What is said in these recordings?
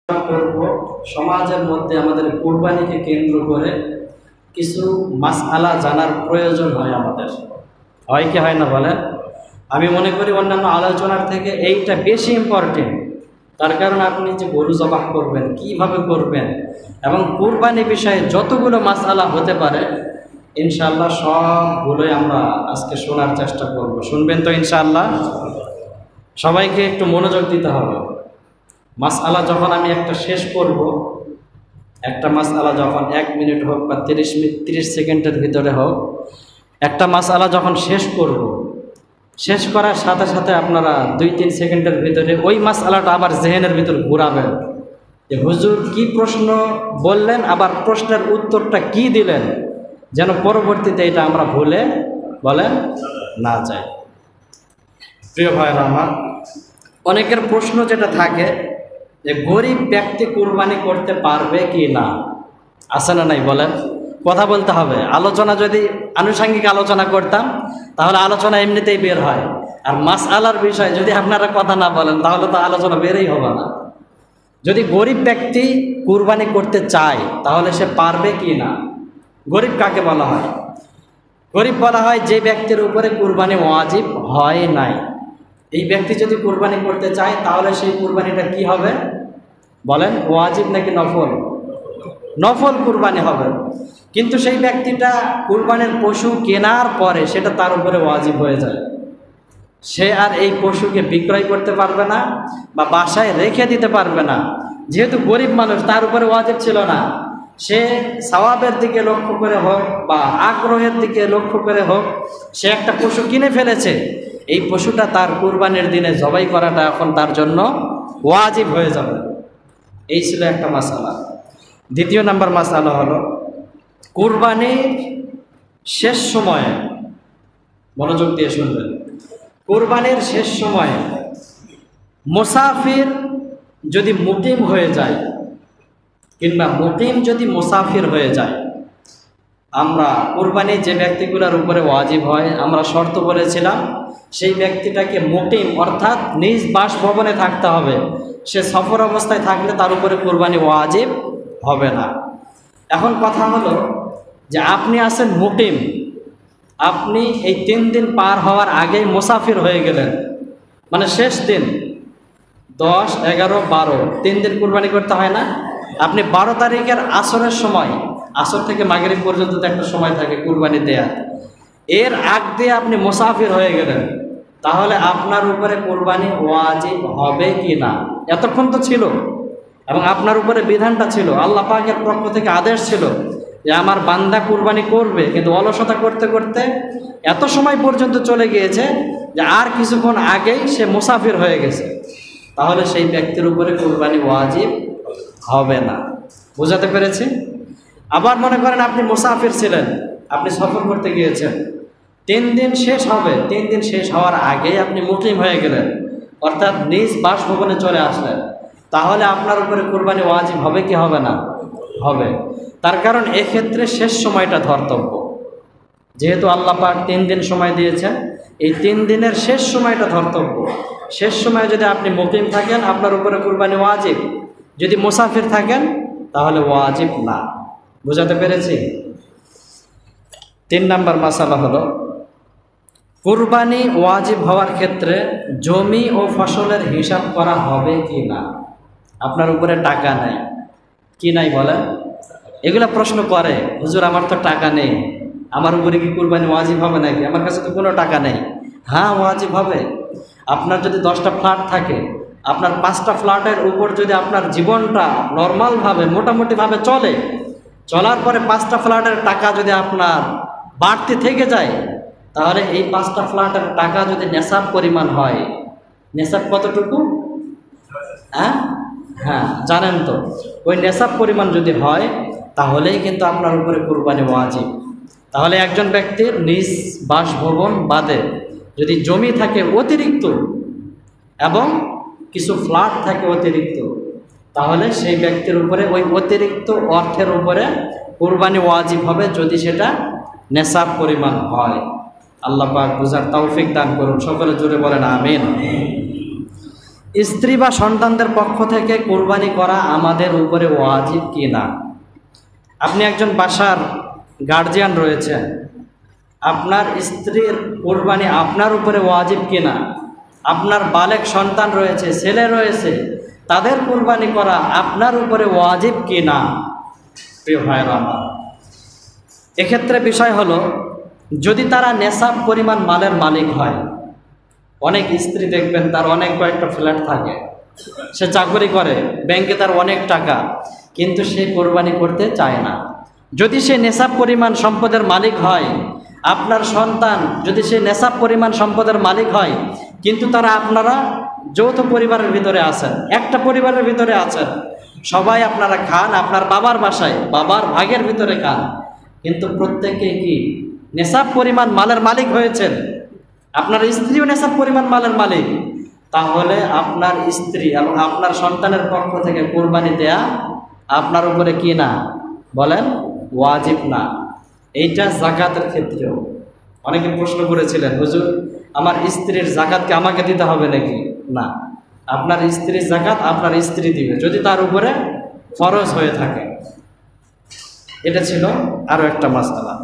করব সমাজের মধ্যে আমাদের কুরবানিকে কেন্দ্র করে কিছু মাসআলা জানার প্রয়োজন হয় আমাদের, হয় কি হয় না বলেন? আমি মনে করি অন্যান্য আলোচনার থেকে এইটা বেশি ইম্পর্টেন্ট। তার কারণ আপনি যে গরু জবাহ করবেন, কিভাবে করবেন, এবং কুরবানি বিষয়ে যতগুলো মাসআলা হতে পারে ইনশাআল্লাহ সবগুলোই আমরা আজকে শোনার চেষ্টা করব। শুনবেন তো ইনশাআল্লাহ? সবাইকে একটু মনোযোগ দিতে হবে। মাসআলা যখন আমি একটা শেষ করব, একটা মাসআলা যখন 1 মিনিট হোক বা 30 সেকেন্ডের ভিতরে হোক, একটা মাসআলা যখন শেষ করব, শেষ করার সাথে সাথে আপনারা 2-3 সেকেন্ডের ভিতরে ওই মাসআলাটা আবার জেহেনের ভিতর ঘুরাবেন যে হুজুর কি প্রশ্ন বললেন, আবার প্রশ্নের উত্তরটা কি দিলেন, যেন পরবর্তীতে এটা আমরা ভুলে বলেন না যাই। প্রিয় ভাইরা আমার, অনেকের প্রশ্ন যেটা থাকে যে গরিব ব্যক্তি কুরবানি করতে পারবে কি না, আছে না নাই বলেন? কথা বলতে হবে। আলোচনা যদি আনুষঙ্গিক আলোচনা করতাম তাহলে আলোচনা এমনিতেই বের হয়, আর মাসআলার বিষয় যদি আপনারা কথা না বলেন তাহলে তো আলোচনা বেরই হবে না। যদি গরিব ব্যক্তি কুরবানি করতে চায় তাহলে সে পারবে কি না? গরিব কাকে বলা হয়? গরিব বলা হয় যে ব্যক্তির উপরে কুরবানি ওয়াজিব হয় নাই। এই ব্যক্তি যদি কুরবানি করতে চায় তাহলে সেই কুরবানিটা কি হবে বলেন? ওয়াজিব নাকি নফল? নফল কুরবানি হবে। কিন্তু সেই ব্যক্তিটা কুরবানির পশু কেনার পরে সেটা তার উপরে ওয়াজিব হয়ে যায়। সে আর এই পশুকে বিক্রয় করতে পারবে না বা বাসায় রেখে দিতে পারবে না। যেহেতু গরিব মানুষ, তার উপরে ওয়াজিব ছিল না, সে সওয়াবের দিকে লক্ষ্য করে হোক বা আগ্রহের দিকে লক্ষ্য করে হোক সে একটা পশু কিনে ফেলেছে। এই পশুটা তার কুরবানির দিনে জবাই করাটা এখন তার জন্য ওয়াজিব হয়ে যাবে। এই ছিল একটা মাসআলা। দ্বিতীয় নাম্বার মাসআলা হলো কুরবানির শেষ সময়ে, মনোযোগ দিয়ে শুনবেন, কুরবানির শেষ সময়ে মুসাফির যদি মুকিম হয়ে যায় কিংবা মুকিম যদি মুসাফির হয়ে যায়, আমরা কুরবানি যে ব্যক্তিগুলোর উপরে ওয়াজিব হয় আমরা শর্ত বলেছিলাম সেই ব্যক্তিটাকে মুকিম অর্থাৎ নিজ বাসভবনে থাকতে হবে। সে সফর অবস্থায় থাকলে তার উপরে কুরবানি ওয়াজিব হবে না। এখন কথা হলো যে আপনি আছেন মুকিম, আপনি এই 3 দিন পার হওয়ার আগেই মুসাফির হয়ে গেলেন, মানে শেষ দিন 10, 11, 12 3 দিন কুরবানি করতে হয় না? আপনি 12 তারিখের আসরের সময়, আসর থেকে মাগরিব পর্যন্ত তো একটা সময় থাকে কুরবানি দেয়া, এর আগ দিয়ে আপনি মুসাফির হয়ে গেলেন, তাহলে আপনার উপরে কুরবানি ওয়াজিব হবে কি না? এতক্ষণ তো ছিল এবং আপনার উপরে বিধানটা ছিল, আল্লাহ পাকের পক্ষ থেকে আদেশ ছিল যে আমার বান্দা কুরবানি করবে, কিন্তু অলসতা করতে করতে এত সময় পর্যন্ত চলে গিয়েছে যে আর কিছুক্ষণ আগেই সে মুসাফির হয়ে গেছে, তাহলে সেই ব্যক্তির উপরে কুরবানি ওয়াজিব হবে না। বোঝাতে পেরেছি? আবার মনে করেন আপনি মুসাফির ছিলেন, আপনি সফর করতে গিয়েছেন, 3 দিন শেষ হবে, 3 দিন শেষ হওয়ার আগেই আপনি মুকিম হয়ে গেলেন অর্থাৎ নিজ বাসভবনে চলে আসলেন, তাহলে আপনার উপরে কুরবানি ওয়াজিব হবে কি হবে না? হবে। তার কারণ এক্ষেত্রে শেষ সময়টা ধর্তব্য। যেহেতু আল্লাহ পাক 3 দিন সময় দিয়েছেন, এই 3 দিনের শেষ সময়টা ধর্তব্য। শেষ সময়ে যদি আপনি মুকিম থাকেন আপনার উপরে কুরবানি ওয়াজিব, যদি মুসাফির থাকেন তাহলে ওয়াজিব না। বুঝাতে পেরেছি? 3 নাম্বার মাসালা হলো কুরবানি ওয়াজিব হওয়ার ক্ষেত্রে জমি ও ফসলের হিসাব করা হবে কি না। আপনার উপরে টাকা নাই, কি নাই বলেন? এগুলা প্রশ্ন করে, হুজুর আমার তো টাকা নেই, আমার উপরে কি কুরবানি ওয়াজিব হবে নাকি? আমার কাছে তো কোনো টাকা নেই। হ্যাঁ, ওয়াজিব হবে। আপনার যদি 10টা ফ্ল্যাট থাকে, আপনার 5টা ফ্ল্যাটের উপর যদি আপনার জীবনটা নর্মালভাবে মোটামুটিভাবে চলে, চলার পরে 5টা ফ্ল্যাটের টাকা যদি আপনার বাড়তি থেকে যায়, তাহলে এই 5টা ফ্ল্যাটের টাকা যদি নেশাব পরিমাণ হয়, নেশাব কতটুকু? হ্যাঁ জানেন তো, ওই নেশাব পরিমাণ যদি হয় তাহলেই কিন্তু আপনার উপরে কুরবানি ওয়াজিব। তাহলে একজন ব্যক্তির নিজ বাসভবন বাদে যদি জমি থাকে অতিরিক্ত এবং কিছু ফ্ল্যাট থাকে অতিরিক্ত, তাহলে সেই ব্যক্তির উপরে ওই অতিরিক্ত অর্থের উপরে কুরবানি ওয়াজিব হবে যদি সেটা নেশাব পরিমাণ হয়। আল্লাহ পাক বুঝার তৌফিক দান করুন। সকলে জুড়ে বলেন আমিন। স্ত্রী বা সন্তানদের পক্ষ থেকে কোরবানি করা আমাদের উপরে ওয়াজিব কি না? আপনি একজন বাসার গার্জিয়ান রয়েছেন, আপনার স্ত্রীর কোরবানি আপনার উপরে ওয়াজিব কি না? আপনার বালেক সন্তান রয়েছে, ছেলে রয়েছে, তাদের কোরবানি করা আপনার উপরে ওয়াজিব কি না? প্রিয় ভাইরা আমার, এক্ষেত্রে বিষয় হলো, যদি তারা নেশাব পরিমাণ মালের মালিক হয়, অনেক স্ত্রী দেখবেন তার অনেক কয়েকটা ফ্ল্যাট থাকে, সে চাকরি করে, ব্যাংকে তার অনেক টাকা, কিন্তু সে কোরবানি করতে চায় না। যদি সে নেশাব পরিমাণ সম্পদের মালিক হয়, আপনার সন্তান যদি সে নেশাব পরিমাণ সম্পদের মালিক হয়, কিন্তু আপনারা যৌথ পরিবারের ভিতরে আছেন, একটা পরিবারের ভিতরে আছেন, সবাই আপনারা খান আপনার বাবার বাসায়, বাবার ভাগের ভিতরে খান, কিন্তু প্রত্যেকে কি নেশাব পরিমাণ মালের মালিক হয়েছেন, আপনার স্ত্রীও নেশাব পরিমাণ মালের মালিক, তাহলে আপনার স্ত্রী এবং আপনার সন্তানের পক্ষ থেকে কোরবানি দেয়া আপনার উপরে কি না? বলেন, ওয়াজিব না। এইটা যাকাতের ক্ষেত্রেও অনেকে প্রশ্ন করেছিলেন, হুজুর আমার স্ত্রীর যাকাতকে আমাকে দিতে হবে নাকি? না, আপনার স্ত্রীর যাকাত আপনার স্ত্রী দিবে, যদি তার উপরে ফরজ হয়ে থাকে। এটা ছিল আরো একটা মাসআলা।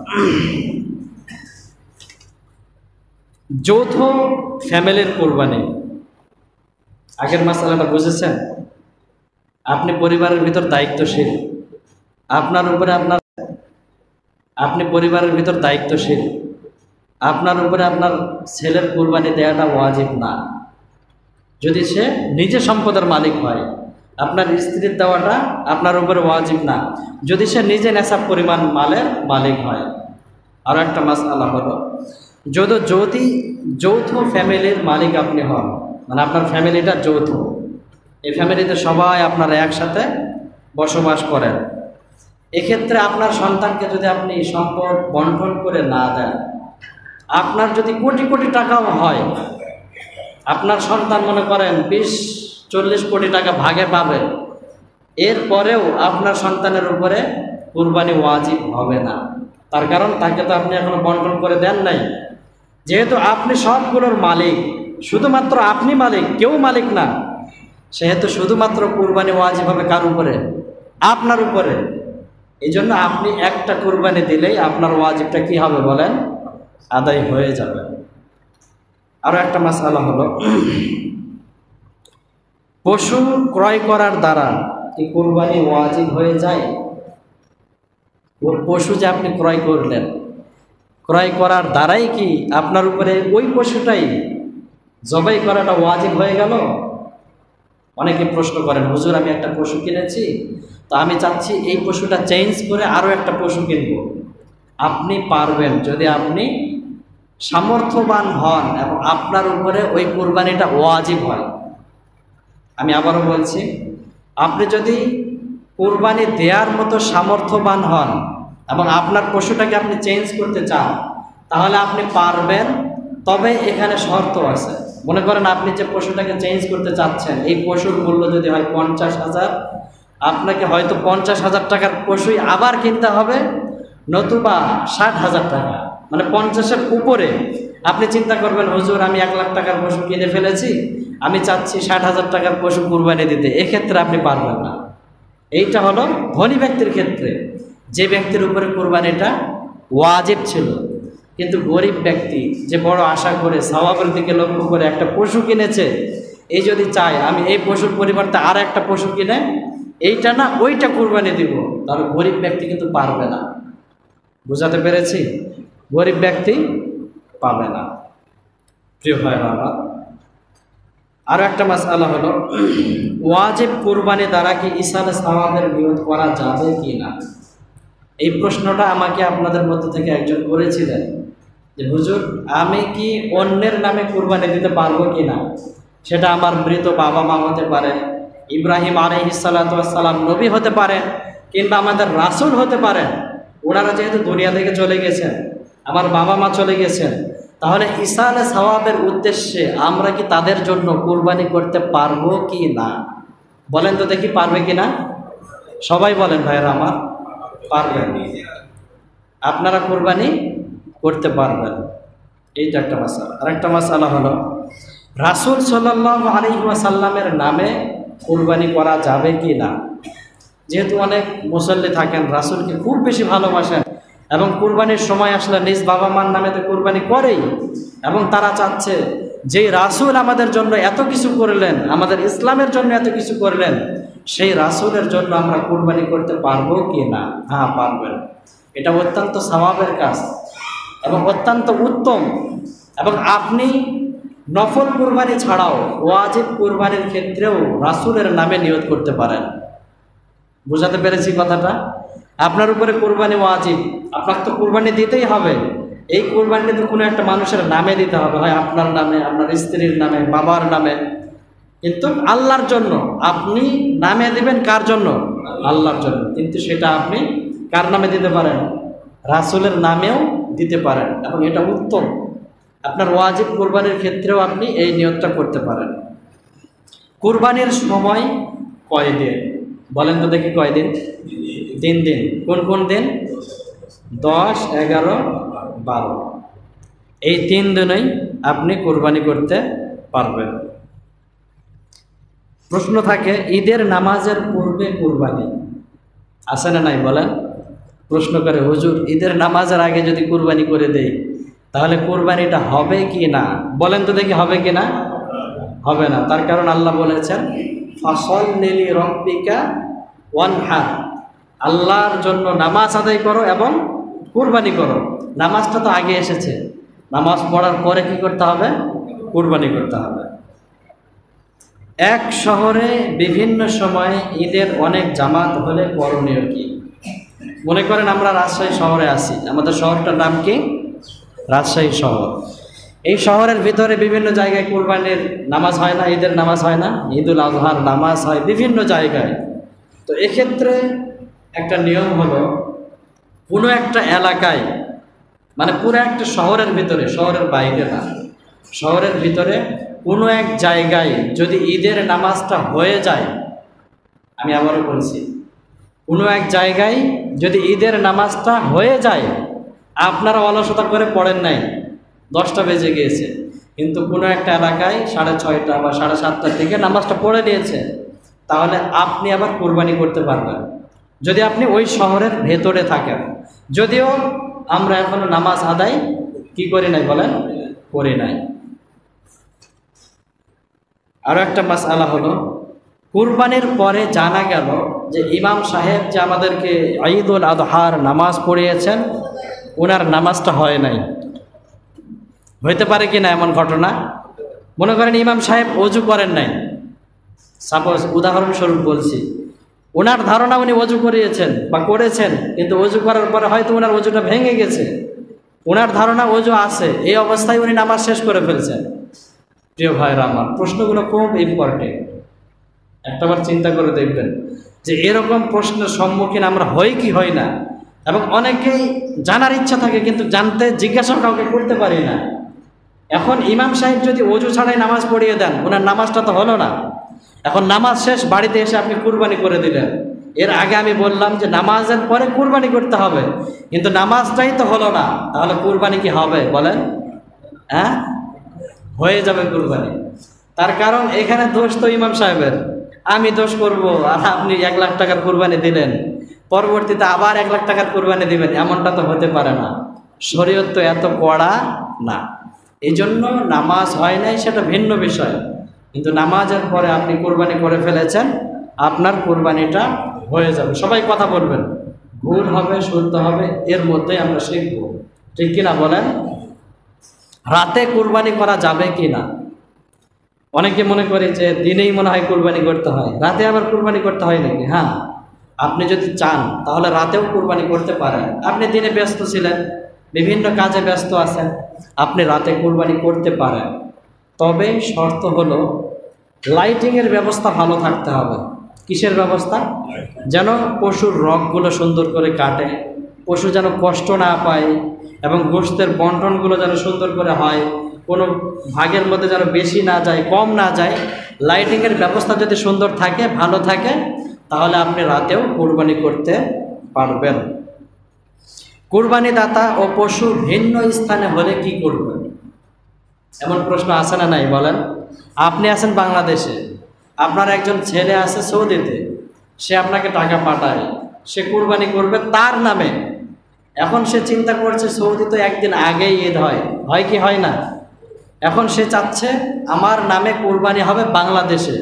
যৌথ ফ্যামিলির কোরবানি, আগের মাসআলাটা বুঝেছেন? আপনি পরিবারের ভিতর দায়িত্বশীল, আপনার উপরে আপনি পরিবারের ভিতর দায়িত্বশীল, আপনার উপরে আপনার ছেলের কোরবানি দেওয়াটা ওয়াজিব না। যদি সে নিজে সম্পদের মালিক হয়, আপনার স্ত্রীর দেওয়াটা আপনার উপরে ওয়াজিব না, যদি সে নিজে নেশাব পরিমাণ মালের মালিক হয়। আরও একটা মাসআলা হলো, যদি যৌথ ফ্যামিলির মালিক আপনি হন, মানে আপনার ফ্যামিলিটা যৌথ, এই ফ্যামিলিতে সবাই আপনারা একসাথে বসবাস করেন, এক্ষেত্রে আপনার সন্তানকে যদি আপনি সম্পদ বন্টন করে না দেন, আপনার যদি কোটি কোটি টাকাও হয়, আপনার সন্তান মনে করেন 20-40 কোটি টাকা ভাগে পাবে, এরপরেও আপনার সন্তানের উপরে কুরবানি ওয়াজিব হবে না। তার কারণ তাকে তো আপনি এখনো বন্টন করে দেন নাই। যেহেতু আপনি সবগুলোর মালিক, শুধুমাত্র আপনি মালিক, কেউ মালিক না, সেহেতু শুধুমাত্র কুরবানি ওয়াজিব হবে কার উপরে? আপনার উপরে। এই জন্য আপনি একটা কুরবানি দিলেই আপনার ওয়াজিবটা কি হবে বলেন? আদায় হয়ে যাবে। আরো একটা মাসআলা হলো, পশু ক্রয় করার দ্বারা কি কুরবানি ওয়াজিব হয়ে যায়? ওর পশু যে আপনি ক্রয় করলেন, ক্রয় করার দ্বারাই কি আপনার উপরে ওই পশুটাই জবাই করাটা ওয়াজিব হয়ে গেল? অনেকে প্রশ্ন করেন, হুজুর আমি একটা পশু কিনেছি, তো আমি চাচ্ছি এই পশুটা চেঞ্জ করে আরও একটা পশু কিনব। আপনি পারবেন যদি আপনি সামর্থ্যবান হন এবং আপনার উপরে ওই কুরবানিটা ওয়াজিব হয়। আমি আবারও বলছি, আপনি যদি কুরবানি দেওয়ার মতো সামর্থ্যবান হন এবং আপনার পশুটাকে আপনি চেঞ্জ করতে চান, তাহলে আপনি পারবেন। তবে এখানে শর্ত আছে। মনে করেন আপনি যে পশুটাকে চেঞ্জ করতে চাচ্ছেন, এই পশুর মূল্য যদি হয় 50,000, আপনাকে হয়তো 50,000 টাকার পশুই আবার কিনতে হবে, নতুবা 60,000 টাকা, মানে 50-এর উপরে। আপনি চিন্তা করবেন, হুজুর আমি 1 লাখ টাকার পশু কিনে ফেলেছি, আমি চাচ্ছি 60,000 টাকার পশু কুরবানি দিতে, এক্ষেত্রে আপনি পারবেন না। এইটা হলো ধনী ব্যক্তির ক্ষেত্রে, যে ব্যক্তির উপরে কুরবানিটা ওয়াজিব ছিল। কিন্তু গরিব ব্যক্তি যে বড় আশা করে সওয়াবের দিকে লক্ষ্য করে একটা পশু কিনেছে, এই যদি চায় আমি এই পশুর পরিবর্তে আর একটা পশু কিনে এইটা না ওইটা কুরবানি দিব, তাহলে গরিব ব্যক্তি কিন্তু পারবে না। বুঝাতে পেরেছি? গরিব ব্যক্তি পাবে না। প্রিয় ভাই বাবা, আরো একটা মাসআলা হলো, ওয়াজিব কুরবানি দ্বারা কি ইসালে সওয়াবের নিয়ত করা যাবে কি না? এই প্রশ্নটা আমাকে আপনাদের মধ্য থেকে একজন করেছিলেন যে হুজুর আমি কি অন্যের নামে কুরবানি দিতে পারবো কি না? সেটা আমার মৃত বাবা মা হতে পারে, ইব্রাহিম আলাইহিস সালাতু ওয়াস সালাম নবী হতে পারে, কিংবা আমাদের রাসূল হতে পারেন। ওনারা যেহেতু দুনিয়া থেকে চলে গেছেন, আমার বাবা মা চলে গেছেন, তাহলে ইসালে সওয়াবের উদ্দেশ্যে আমরা কি তাদের জন্য কুরবানি করতে পারবো কি না? বলেন তো দেখি, পারবে কি না? সবাই বলেন ভাইয়েরা আমার, পারবেন। আপনারা কুরবানি করতে পারবেন। এইটা একটা মাসআলা। আরেকটা মাসআলা হলো, রাসূল সাল্লাল্লাহু আলাইহি ওয়াসাল্লামের নামে কুরবানি করা যাবে কি না? যেহেতু অনেক মুসল্লি থাকেন রাসূলকে খুব বেশি ভালোবাসেন এবং কুরবানির সময় আসলে নিজ বাবা মার নামে তো কুরবানি করেই, এবং তারা চাচ্ছে যে রাসূল আমাদের জন্য এত কিছু করলেন, আমাদের ইসলামের জন্য এত কিছু করলেন, সেই রাসূলের জন্য আমরা কুরবানি করতে পারবো কি না? হ্যাঁ, পারবেন। এটা অত্যন্ত সওয়াবের কাজ এবং অত্যন্ত উত্তম। এবং আপনি নফল কুরবানি ছাড়াও ওয়াজিব কুরবানির ক্ষেত্রেও রাসূলের নামে নিয়ত করতে পারেন। বুঝাতে পেরেছি কথাটা? আপনার উপরে কুরবানি ওয়াজিব, আপনার তো কুরবানি দিতেই হবে। এই কুরবানি তো কোনো একটা মানুষের নামে দিতে হবে, হয় আপনার নামে, আপনার স্ত্রীর নামে, বাবার নামে, কিন্তু আল্লাহর জন্য। আপনি নামে দিবেন কার জন্য? আল্লাহর জন্য। কিন্তু সেটা আপনি কার নামে দিতে পারেন? রাসূলের নামেও দিতে পারেন, এবং এটা উত্তম। আপনার ওয়াজিব কুরবানির ক্ষেত্রেও আপনি এই নিয়তটা করতে পারেন। কুরবানির সময় কয় দিন বলেন তো দেখি? কয় দিন? 3 দিন। কোন কোন দিন? 10, 11, 12। এই 3 দিনেই আপনি কুরবানি করতে পারবেন। প্রশ্ন থাকে, ঈদের নামাজের পূর্বে কুরবানি আছে না নাই বলেন? প্রশ্ন করে, হুজুর ঈদের নামাজের আগে যদি কুরবানি করে দেই তাহলে কুরবানিটা হবে কি না? বলেন তো দেখি, হবে কি না? হবে না। তার কারণ আল্লাহ বলেছেন, ফাসল্লি লিরাব্বিকা ওয়ানহার, আল্লাহর জন্য নামাজ আদায় করো এবং কুরবানি করো। নামাজটা তো আগে এসেছে, নামাজ পড়ার পরে কি করতে হবে? কুরবানি করতে হবে। এক শহরে বিভিন্ন সময়ে ঈদের অনেক জামাত হলে করণীয় কি? মনে করেন আমরা রাজশাহী শহরে আছি, আমাদের শহরটার নাম কি? রাজশাহী শহর। এই শহরের ভিতরে বিভিন্ন জায়গায় কুরবানির নামাজ হয় না, ঈদের নামাজ হয় না, ঈদুল আজহার নামাজ হয় বিভিন্ন জায়গায়। তো এক্ষেত্রে একটা নিয়ম হলো, কোনো একটা এলাকায়, মানে পুরো একটা শহরের ভিতরে, শহরের বাইরে না, শহরের ভিতরে কোনো এক জায়গায় যদি ঈদের নামাজটা হয়ে যায়, আমি আবারও বলছি, কোনো এক জায়গায় যদি ঈদের নামাজটা হয়ে যায়, আপনারা অলসতা করে পড়েন নাই, 10টা বেজে গিয়েছে, কিন্তু কোনো একটা এলাকায় 6:30 বা 7:30 থেকে নামাজটা পড়ে নিয়েছে, তাহলে আপনি আবার কুরবানি করতে পারবেন যদি আপনি ওই শহরের ভেতরে থাকেন। যদিও আমরা এখনো নামাজ আদায় কি করি নাই বলেন? করি নাই। আরও একটা মাসআলা হলো, কুরবানির পরে জানা গেল যে ইমাম সাহেব যে আমাদেরকে ঈদুল আজহার নামাজ পড়িয়েছেন, ওনার নামাজটা হয় নাই। হইতে পারে কি না এমন ঘটনা? মনে করেন ইমাম সাহেব ওযু করেন নাই, সাপোজ উদাহরণস্বরূপ বলছি, ওনার ধারণা উনি ওযু করিয়েছেন বা করেছেন, কিন্তু ওযু করার পরে হয়তো ওনার ওযুটা ভেঙে গেছে, ওনার ধারণা ওযু আছে, এই অবস্থায় উনি নামাজ শেষ করে ফেলছেন। প্রিয় ভাইরা আমার, প্রশ্নগুলো খুব ইম্পর্টেন্ট, একটাবার চিন্তা করে দেখবেন যে এরকম প্রশ্নের সম্মুখীন আমরা হই কি হই না। এবং অনেকেই জানার ইচ্ছা থাকে কিন্তু জানতে জিজ্ঞাসা কাউকে করতে পারি না। এখন ইমাম সাহেব যদি ওযু ছাড়াই নামাজ পড়িয়ে দেন, ওনার নামাজটা তো হলো না। এখন নামাজ শেষ, বাড়িতে এসে আপনি কুরবানি করে দিলেন। এর আগে আমি বললাম যে নামাজের পরে কুরবানি করতে হবে, কিন্তু নামাজটাই তো হলো না, তাহলে কুরবানি কি হবে বলেন? হ্যাঁ, হয়ে যাবে কুরবানি। তার কারণ এখানে দোষ তো ইমাম সাহেবের। আমি দোষ করব আর আপনি 1 লাখ টাকার কুরবানি দিলেন, পরবর্তীতে আবার 1 লাখ টাকার কুরবানি দিবেন, এমনটা তো হতে পারে না। শরীয়ত তো এত কড়া না। এই জন্য নামাজ হয় নাই সেটা ভিন্ন বিষয়, কিন্তু নামাজের পরে আপনি কুরবানি করে ফেলেছেন, আপনার কুরবানিটা হয়ে যাবে। সবাই কথা বলবেন, ভুল হবে শুদ্ধ হবে এর মধ্যেই আমরা শিখব, ঠিক কিনা বলেন? রাতে কুরবানি করা যাবে কি না? অনেকে মনে করে যে দিনেই মনে হয় কুরবানি করতে হয়, রাতে আবার কুরবানি করতে হয় নাকি? হ্যাঁ, আপনি যদি চান তাহলে রাতেও কুরবানি করতে পারেন। আপনি দিনে ব্যস্ত ছিলেন, বিভিন্ন কাজে ব্যস্ত আছেন, আপনি রাতে কুরবানি করতে পারেন। তবে শর্ত হলো লাইটিংয়ের ব্যবস্থা ভালো থাকতে হবে। কিসের ব্যবস্থা? যেন পশুর রগগুলো সুন্দর করে কাটে, পশু যেন কষ্ট না পায়, এবং গোশতের বন্টনগুলো যেন সুন্দর করে হয়, কোনো ভাগের মধ্যে যেন বেশি না যায় কম না যায়। লাইটিংয়ের ব্যবস্থা যদি সুন্দর থাকে, ভালো থাকে, তাহলে আপনি রাতেও কুরবানি করতে পারবেন। কুরবানি দাতা ও পশু ভিন্ন স্থানে হলে কি করবেন? এমন প্রশ্ন আছে না নাই বলেন? আপনি আছেন বাংলাদেশে, আপনার একজন ছেলে আছে সৌদিতে, সে আপনাকে টাকা পাঠায়, সে কুরবানি করবে তার নামে। এখন সে চিন্তা করছে সৌদি তো একদিন আগেই ঈদ হয়, হয় কি হয় না? এখন সে চাচ্ছে আমার নামে কুরবানি হবে বাংলাদেশে।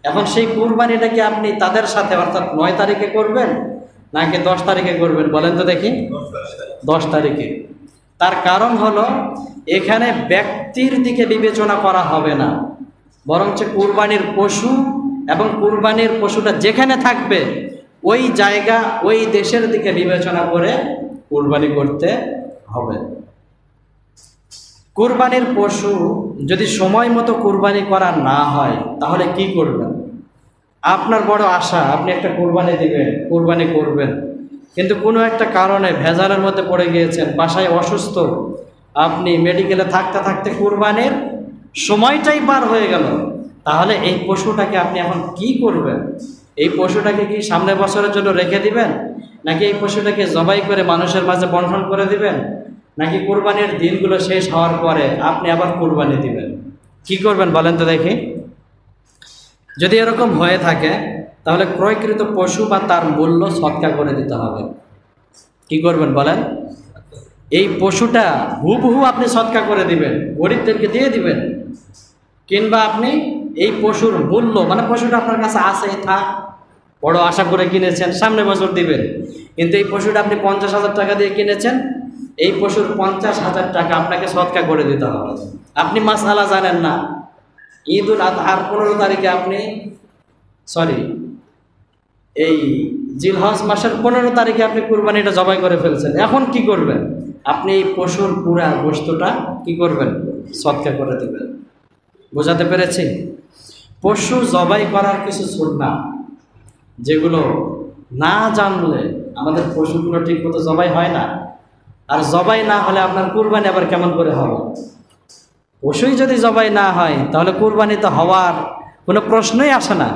এখন সেই কুরবানিটা কি আপনি তাদের সাথে অর্থাৎ 9 তারিখে করবেন নাকি 10 তারিখে করবেন বলেন তো দেখি? 10 তারিখে। তার কারণ হলো এখানে ব্যক্তির দিকে বিবেচনা করা হবে না, বরঞ্চ কুরবানির পশু এবং কুরবানির পশুটা যেখানে থাকবে ওই জায়গা ওই দেশের দিকে বিবেচনা করে কুরবানি করতে হবে। কুরবানির পশু যদি সময় মতো কুরবানি করা না হয় তাহলে কি করবেন? আপনার বড় আশা আপনি একটা কুরবানি দিবেন, কুরবানি করবেন, কিন্তু কোনো একটা কারণে ভেজালের মধ্যে পড়ে গিয়েছেন, বাসায় অসুস্থ, আপনি মেডিকেলে থাকতে থাকতে কুরবানির সময়টাই পার হয়ে গেল। তাহলে এই পশুটাকে আপনি এখন কি করবেন? এই পশুটাকে কি সামনের বছরের জন্য রেখে দিবেন, নাকি এই পশুটাকে জবাই করে মানুষের মাঝে বন্টন করে দিবেন, নাকি কুরবানির দিনগুলো শেষ হওয়ার পরে আপনি আবার কুরবানি দিবেন? কি করবেন বলেন তো দেখি? যদি এরকম হয়ে থাকে তাহলে ক্রয়কৃত পশু বা তার মূল্য সৎকা করে দিতে হবে। কি করবেন বলেন? এই পশুটা হুবহু আপনি সৎকা করে দিবেন, গরিবদেরকে দিয়ে দিবেন, কিংবা আপনি এই পশুর মূল্য মানে পশুটা আপনার কাছে আছে, থাক, বড় আশা করে কিনেছেন, সামনে বছর দিবেন, কিন্তু এই পশুটা আপনি 50,000 টাকা দিয়ে কিনেছেন, এই পশুর 50,000 টাকা আপনাকে সৎকা করে দিতে হবে। আপনি মাসআলা জানেন না, ঈদুল আজহার 15 তারিখে আপনি এই জিলহজ মাসের 15 তারিখে আপনি কুরবানিটা জবাই করে ফেলছেন। এখন কি করবেন? আপনি এই পশুর পুরা গোশতটা কি করবেন? সৎকা করে দেবেন। বোঝাতে পেরেছি? পশু জবাই করার কিছু সুন্নাহ যেগুলো না জানলে আমাদের পশুগুলো ঠিক মতো জবাই হয় না, আর জবাই না হলে আপনার কুরবানি আবার কেমন করে হবে? পশুই যদি জবাই না হয় তাহলে কুরবানি তো হওয়ার কোনো প্রশ্নই আসে না।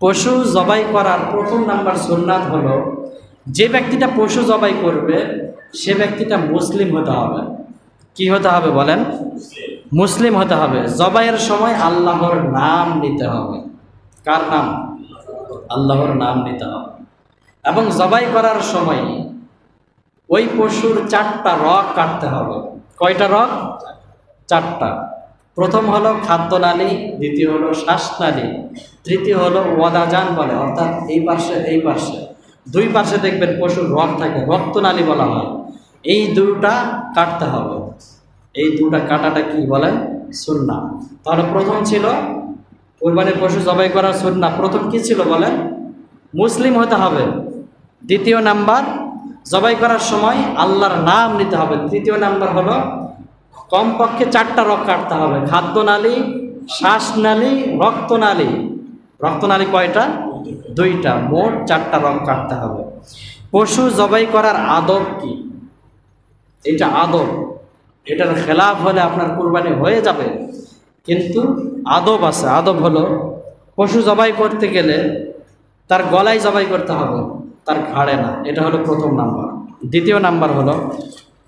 পশু জবাই করার প্রথম নাম্বার সুন্নাত হলো, যে ব্যক্তিটা পশু জবাই করবে সে ব্যক্তিটা মুসলিম হতে হবে। কি হতে হবে বলেন? মুসলিম হতে হবে। জবাইয়ের সময় আল্লাহর নাম নিতে হবে। কার নাম? আল্লাহর নাম নিতে হবে। এবং জবাই করার সময় ওই পশুর 4টা রগ কাটতে হবে। কয়টা রগ? 4টা। প্রথম হলো খাদ্যনালী, দ্বিতীয় হলো শ্বাসনালী, তৃতীয় হলো ওয়াদাজান বলে, অর্থাৎ এই পাশে এই পাশে 2 পাশে দেখবেন পশুর রগ থাকে, রক্তনালী বলা হয়। এই 2টা কাটতে হবে। এই 2টা কাটাটা কি বলেন? সুন্নাহ। তাহলে প্রথম ছিল কুরবানির পশু জবাই করার সুন্নাহ, প্রথম কি ছিল বলেন? মুসলিম হতে হবে। দ্বিতীয় নাম্বার, জবাই করার সময় আল্লাহর নাম নিতে হবে। তৃতীয় নাম্বার হলো কমপক্ষে 4টা রগ কাটতে হবে, খাদ্যনালী, শ্বাসনালী, রক্তনালী। রক্তনালী কয়টা? 2টা, মোট 4টা রগ কাটতে হবে। পশু জবাই করার আদব কি? এটা আদব, এটার খেলাফ হলে আপনার কুরবানি হয়ে যাবে, কিন্তু আদব আছে। আদব হলো পশু জবাই করতে গেলে তার গলায় জবাই করতে হবে, তার ঘাড়ে না। এটা হলো প্রথম নাম্বার। দ্বিতীয় নাম্বার হলো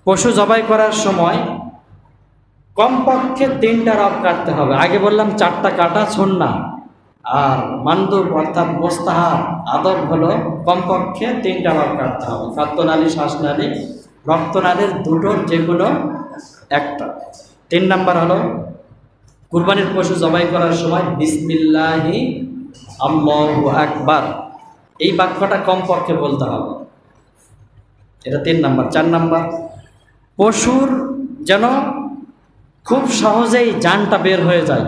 পশু জবাই করার সময় কমপক্ষে 3টা রগ কাটতে হবে। আগে বললাম 4টা কাটা সুন্নাহ, আর মানদুব অর্থাৎ মুস্তাহাব আদব হলো কমপক্ষে 3টা রগ কাটতে হবে, খাদ্যনালী, শ্বাসনালী, রক্তনালীর 2টোর যে কোনো একটা। 3 নাম্বার হলো কুরবানির পশু জবাই করার সময় বিসমিল্লাহি আল্লাহু আকবার এই বাক্যটা কমপক্ষে বলতে হবে। এটা 3 নাম্বার। 4 নাম্বার, পশুর যেন খুব সহজেই জানটা বের হয়ে যায়,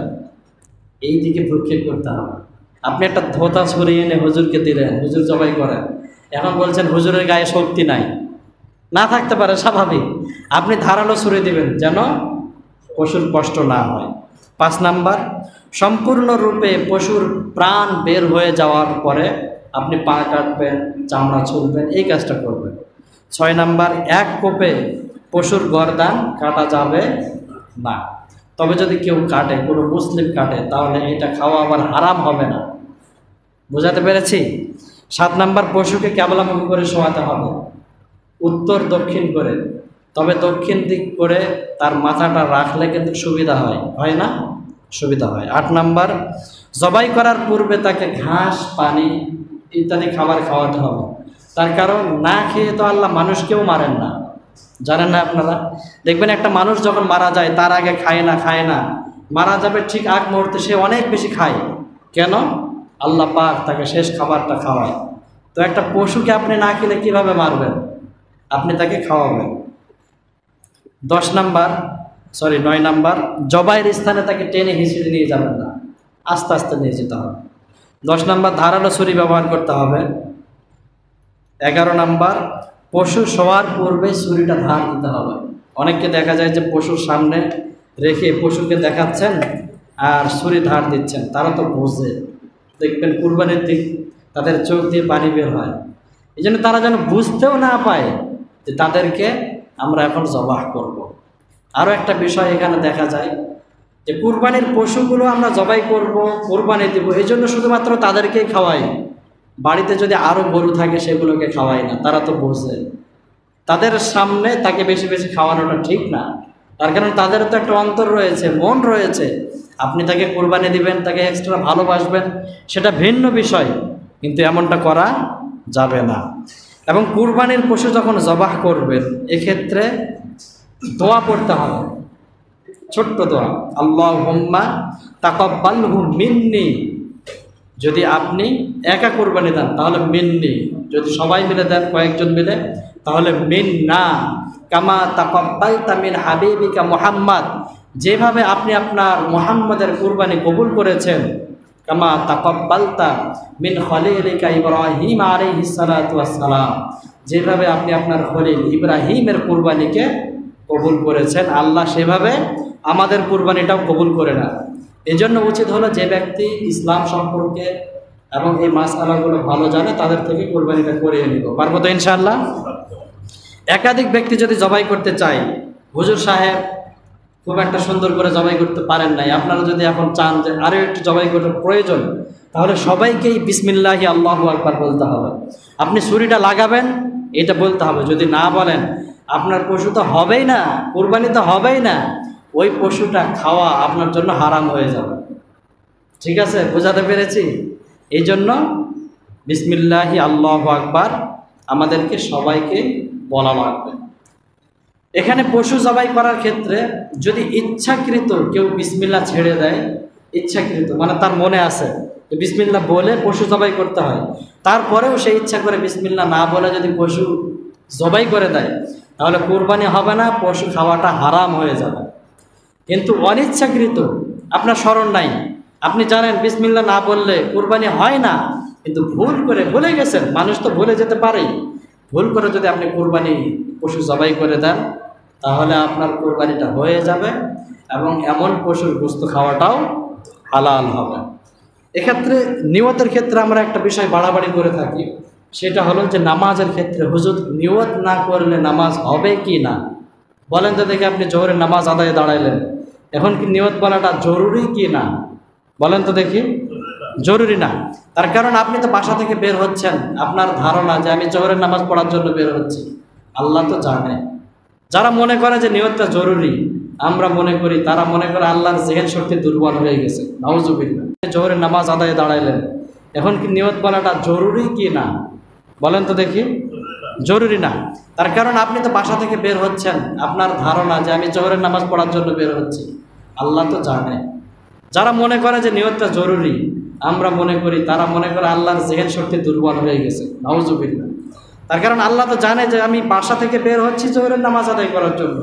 এই দিকে ভ্রুক্ষেপ করতে হবে। আপনি একটা ধোতা ছুরি এনে হুজুরকে দিলেন, হুজুর জবাই করেন, এখন বলছেন হুজুরের গায়ে শক্তি নাই, না থাকতে পারে, স্বাভাবিক। আপনি ধারালো ছুরি দিবেন যেন পশুর কষ্ট না হয়। 5 নাম্বার, সম্পূর্ণরূপে পশুর প্রাণ বের হয়ে যাওয়ার পরে আপনি পা কাটবেন, চামড়া ছুলবেন, এই কাজটা করবেন। 6 নাম্বার, এক কোপে পশুর গর্দান কাটা যাবে না। তবে যদি কেউ কাটে, কোনো মুসলিম কাটে, তাহলে এটা খাওয়া আবার হারাম হবে না। বোঝাতে পেরেছি? 7 নাম্বার, পশুকে ক্যাবলামুখী করে শোয়াতে হবে, উত্তর দক্ষিণ করে। তবে দক্ষিণ দিক করে তার মাথাটা রাখলে কিন্তু সুবিধা হয় না? সুবিধা হয়। 8 নাম্বার, জবাই করার পূর্বে তাকে ঘাস, পানি ইত্যাদি খাবার খাওয়াতে হবে। তার কারণ না খেয়ে তো আল্লাহ মানুষকেও মারেন না, জানেন না আপনারা? দেখবেন একটা মানুষ যখন মারা যায় তার আগে খায় না, মারা যাবে ঠিক আগ মুহূর্তে সে অনেক বেশি খায়। কেন? আল্লাহ পাক তাকে শেষ খাবারটা খাওয়ায়। তো একটা পশুকে আপনি না খেলে কীভাবে মারবেন? আপনি তাকে খাওয়াবেন। 9 নাম্বার, জবাইয়ের স্থানে তাকে টেনে হিঁচড়ে নিয়ে যাবেন না, আস্তে আস্তে নিয়ে যেতে হবে। 10 নাম্বার, ধারালো ছুরি ব্যবহার করতে হবে। 11 নাম্বার, পশু শোয়ার পূর্বে ছুরিটা ধার দিতে হবে। অনেককে দেখা যায় যে পশুর সামনে রেখে পশুকে দেখাচ্ছেন আর ছুরি ধার দিচ্ছেন, তারা তো বোঝে। দেখবেন কুরবানির দিক তাদের চোখ দিয়ে পানি বের হয়। এই জন্য তারা যেন বুঝতেও না পায় যে তাদেরকে আমরা এখন জবাহ করব। আরও একটা বিষয় এখানে দেখা যায় যে কুরবানির পশুগুলো আমরা জবাই করব, কুরবানি দেব, এই জন্য শুধুমাত্র তাদেরকেই খাওয়াই। বাড়িতে যদি আরও গরু থাকে সেগুলোকে খাওয়াই না, তারা তো বোঝে। তাদের সামনে তাকে বেশি বেশি খাওয়ানোটা ঠিক না। তার কারণ তাদের তো একটা অন্তর রয়েছে, মন রয়েছে। আপনি তাকে কুরবানি দিবেন, তাকে এক্সট্রা ভালোবাসবেন, সেটা ভিন্ন বিষয়, কিন্তু এমনটা করা যাবে না। এবং কুরবানির পশু যখন জবাহ করবেন এক্ষেত্রে দোয়া পড়তে হবে, ছোট্ট দোয়া, আল্লাহুম্মা তাকাব্বালহু মিন্নি। যদি আপনি একা কুরবানি দেন তাহলে মিন্নি, যদি সবাই মিলে দেন, কয়েকজন মিলে, তাহলে মিন্না কামা তাকাব্বালতা মিন হাবিবিকা মুহাম্মদ। যেভাবে আপনি আপনার মুহাম্মদের কুরবানি কবুল করেছেন, কামা তাকাব্বালতা মিন খলিলিকা ইব্রাহিম আলাইহিস সালাতু ওয়াস সালাম, যেভাবে আপনি আপনার খলিল ইব্রাহিমের কুরবানিকে কবুল করেছেন, আল্লাহ সেভাবে আমাদের কুরবানিটাও কবুল করে না। এই জন্য উচিত হলো যে ব্যক্তি ইসলাম সম্পর্কে এবং এই মাসআলাগুলো ভালো জানে তাদের থেকে কুরবানিটা করিয়ে নিব। পারবো তো ইনশাআল্লাহ? একাধিক ব্যক্তি যদি জবাই করতে চায়, হুজুর সাহেব খুব একটা সুন্দর করে জবাই করতে পারেন নাই, আপনারা যদি এখন চান যে আরও একটু জবাই করার প্রয়োজন, তাহলে সবাইকেই বিসমিল্লাহি আল্লাহু আকবার বলতে হবে। আপনি ছুরিটা লাগাবেন এটা বলতে হবে। যদি না বলেন আপনার পশু তো হবেই না, কুরবানি তো হবেই না, ওই পশুটা খাওয়া আপনার জন্য হারাম হয়ে যাবে। ঠিক আছে, বোঝাতে পেরেছি? এই জন্য বিসমিল্লাহি আল্লাহু আকবার আমাদেরকে সবাইকে বলা লাগবে। এখানে পশু জবাই করার ক্ষেত্রে যদি ইচ্ছাকৃত কেউ বিসমিল্লাহ ছেড়ে দেয়, ইচ্ছাকৃত মানে তার মনে আছে যে বিসমিল্লাহ বলে পশু জবাই করতে হয়, তারপরেও সে ইচ্ছা করে বিসমিল্লাহ না বলে যদি পশু জবাই করে দেয়, তাহলে কুরবানি হবে না, পশু খাওয়াটা হারাম হয়ে যাবে। কিন্তু অনিচ্ছাকৃত, আপনার স্মরণ নাই, আপনি জানেন বিসমিল্লাহ না বললে কুরবানি হয় না, কিন্তু ভুল করে ভুলে গেছেন, মানুষ তো ভুলে যেতে পারেই, ভুল করে যদি আপনি কুরবানি পশু জবাই করে দেন তাহলে আপনার কুরবানিটা হয়ে যাবে এবং এমন পশুর গোশত খাওয়াটাও হালাল হবে। এক্ষেত্রে নিয়তের ক্ষেত্রে আমরা একটা বিষয় বাড়াবাড়ি করে থাকি, সেটা হলো যে নামাজের ক্ষেত্রে হুজুর নিয়ত না করলে নামাজ হবে কি না? বলেন তো দেখি, আপনি জোহরের নামাজ আদায়ে দাঁড়াইলেন, এখন কি নিয়ত বলাটা জরুরি কি না? বলেন তো দেখি। জরুরি না। তার কারণ আপনি তো বাসা থেকে বের হচ্ছেন, আপনার ধারণা যে আমি জোহরের নামাজ পড়ার জন্য বের হচ্ছি, আল্লাহ তো জানে। যারা মনে করে যে নিয়তটা জরুরি, আমরা মনে করি, তারা মনে করে আল্লাহর জেহেন শক্তি দুর্বল হয়ে গেছে, নাউজুবিল্লাহ। জোহরের নামাজ আদায়ে দাঁড়াইলেন, এখন কি নিয়ত বলাটা জরুরি কি না? বলেন তো দেখি। জরুরি না। তার কারণ আপনি তো বাসা থেকে বের হচ্ছেন, আপনার ধারণা যে আমি জোহরের নামাজ পড়ার জন্য বের হচ্ছি, আল্লাহ তো জানে। যারা মনে করে যে নিয়তটা জরুরি, আমরা মনে করি, তারা মনে করে আল্লাহর জেহেন শক্তি দুর্বল হয়ে গেছে, নাউজুবিল্লাহ। তার কারণ আল্লাহ তো জানে যে আমি বাসা থেকে বের হচ্ছি জোহরের নামাজ আদায় করার জন্য,